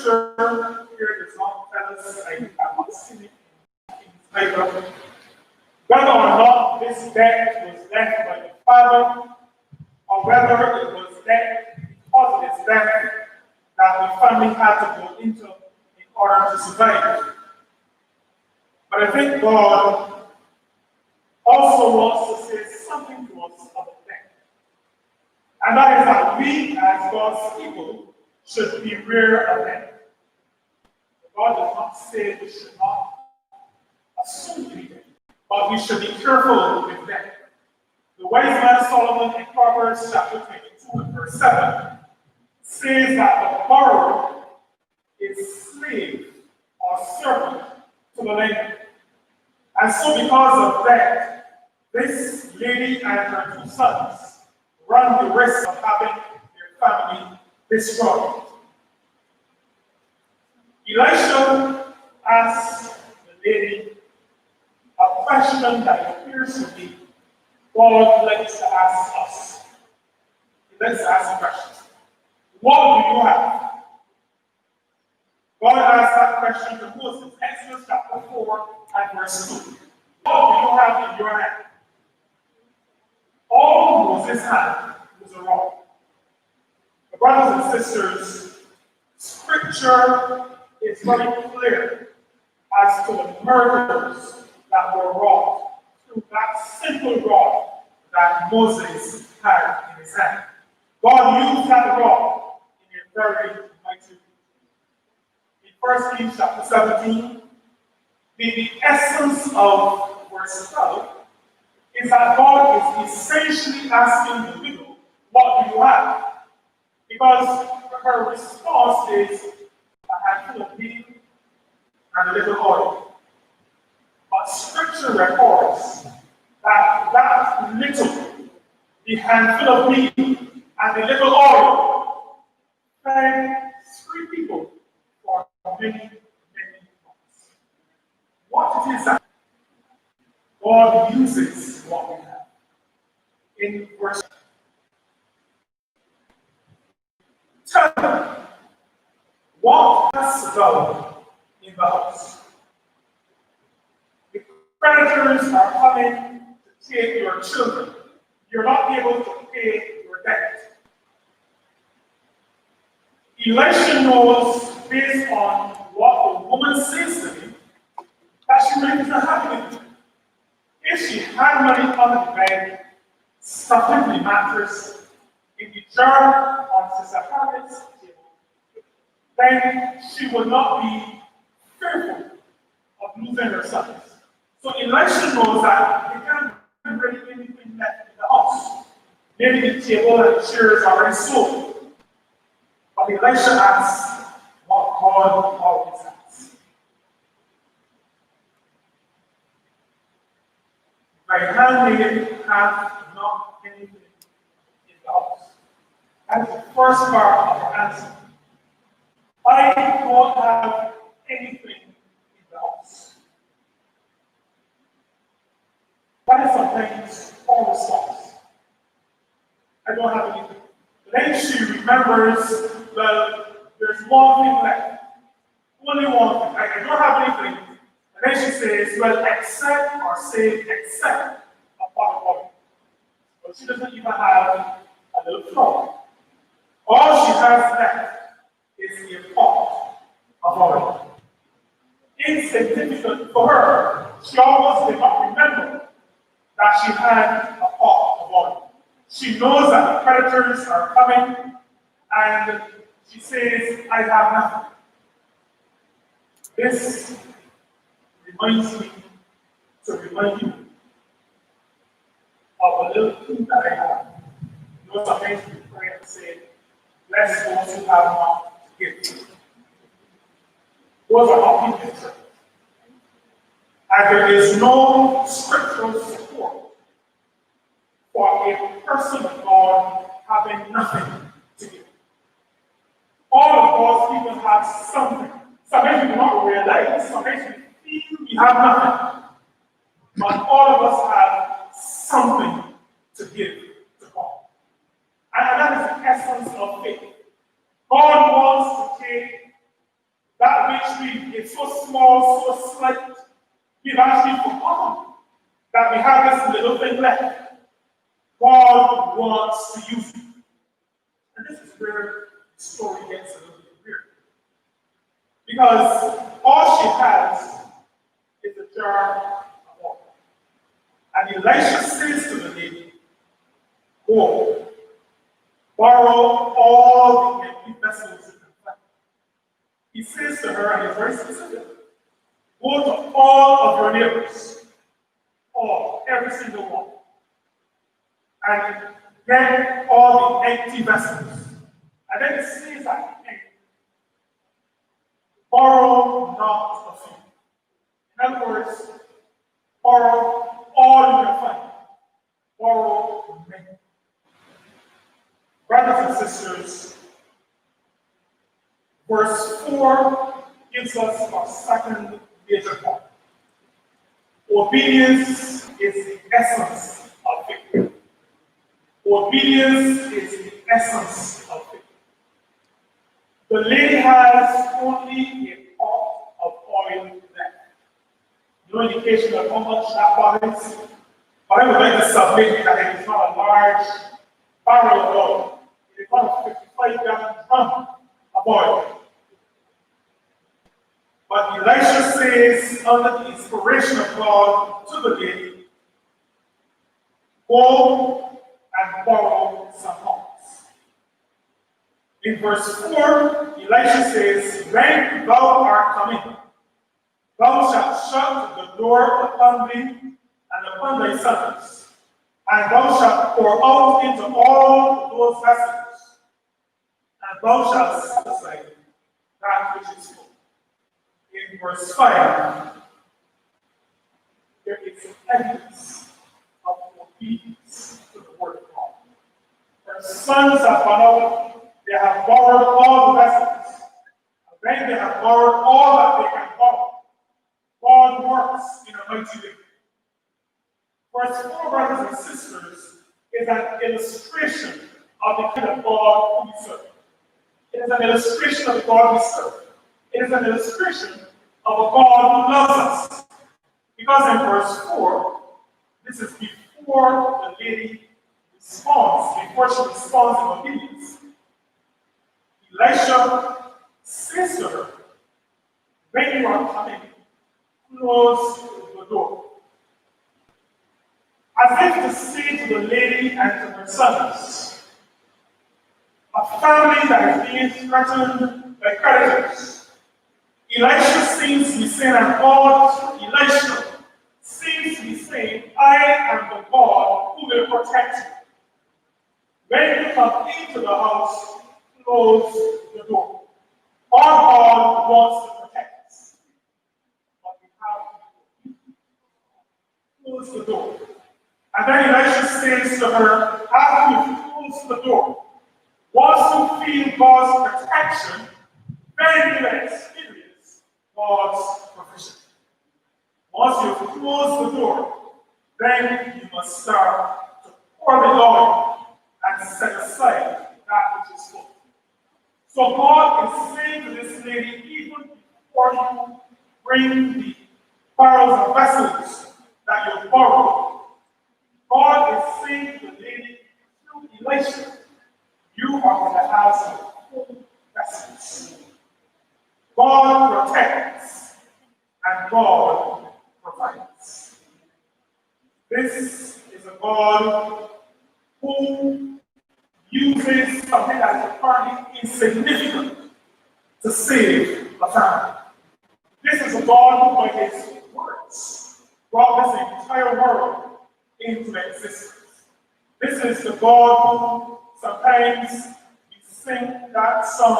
scripture here does not tell us, I have not seen it in the Bible, whether or not this debt was left by the father, or whether it was debt because of his death that the family had to go into in order to survive. But I think God also wants to say something to us about debt. And that is that we, as God's people, should beware of them. God does not say we should not assume to be them, but we should be careful with them. The wise man Solomon in Proverbs chapter 22 and verse 7 says that the borrower is slave or servant to the lender. And so because of that, this lady and her two sons run the risk of having their family destroyed. Elisha asks the lady a question that appears to be God likes to ask us. He likes to ask questions. What do you have? God asked that question to Moses, Exodus chapter 4 and verse 2. What do you have in your hand? All Moses had was a rod. Brothers and sisters, Scripture is very clear as to the murders that were wrought through that simple rod that Moses had in his hand. God used that rod in a very mighty way. In 1 Kings chapter 17, the essence of verse 12 is that God is essentially asking the widow, what do you have? Because her response is a handful of meat and a little oil. But Scripture records that that little, the handful of meat and the little oil, fed 3 people for many, many months. What it is that God uses what we have. In verse 10, what hast thou in the house? The creditors are coming to take your children. You're not able to pay your debt. Elisha knows, based on what the woman says to him, that she really doesn't have anything. If she had money under the bed, stuffed in the mattress, in the jar on Sister Harriet's table, then she would not be fearful of losing her sons. So Elisha knows that they can't really anything left in the house. Maybe the table and the chairs are already sold. But Elisha asks what God always asks. My handmaid hath not anything in the house. That is the first part of the answer. I don't have anything in the house. That is sometimes our response. I don't have anything. Then she remembers, well, there's one thing left. Only one thing. I don't have anything. And then she says, well, except or say, except a pot of oil. But she doesn't even have a little flour. All she has left is a pot of oil. Insignificant for her. She almost did not remember that she had a pot of oil. She knows that the creditors are coming, and she says, I have nothing. This reminds me to remind you of a little thing that I have. You know, sometimes we pray and say, bless those who have not to give. Those are not people in church. And there is no scriptural support for a person of God having nothing to give. All of God's people have something. Sometimes we do not realize, sometimes we feel we have nothing. But all of us have something to give to God. And that is the essence of faith. God wants to take That which is so small, so slight, we've actually forgotten that we have this little thing left. God wants to use it. And this is where the story gets a little bit weird. Because all she has is a jar of water. And Elisha says to the lady, go, borrow all the empty vessels you can find. He says to her, and it's very specific, go to all of your neighbors, every single one, and get all the empty vessels. And then it says that borrow not a few. In other words, borrow all you can find. Borrow many. Brothers and sisters, verse 4 gives us our second major point. Obedience is the essence of victory. Obedience is the essence of victory. The lady has only a pot of oil left. No indication of how much that pot is. But I would like to submit that it is not a large barrel of oil. It is not a 55-gallon drum of oil. But Elisha says, under the inspiration of God, to the lady, go and borrow some pots. In verse 4, Elisha says, when thou art coming, thou shalt shut the door upon thee and upon thy sons, and thou shalt pour out into all those vessels, and thou shalt set aside that which is full. In verse 5, there is evidence of obedience to the word of God. Their sons have gone out, they have borrowed all the vessels, and then they have borrowed all that they can borrow. God works in a mighty way. Verse 4, brothers and sisters, is an illustration of the kind of God who we serve. It is an illustration of the God we serve. It is an illustration of a God who loves us. Because in verse 4, this is before the lady responds, before she responds in obedience. Elisha says to her, when you are coming, close the door. As if to say to the lady and to her sons, a family that is being threatened by creditors. Elisha seems to be saying, and God, Elisha seems to be saying, I am the God who will protect you. When you come into the house, close the door. Our God wants to protect us. But we have to close the door. And then Elisha says to her, after you close the door, once you feel God's protection, then you experience God's provision. Once you close the door, then you must start to pour the oil and set aside that which is full. So God is saying to this lady, even before you bring the barrels and vessels that you borrowed, God is saying to the lady through Elisha, you are going to have some full vessels. God protects and God provides. This is a God who uses something that is apparently insignificant to save a family. This is a God who, by his words, brought this entire world into existence. This is the God who sometimes we sing that song.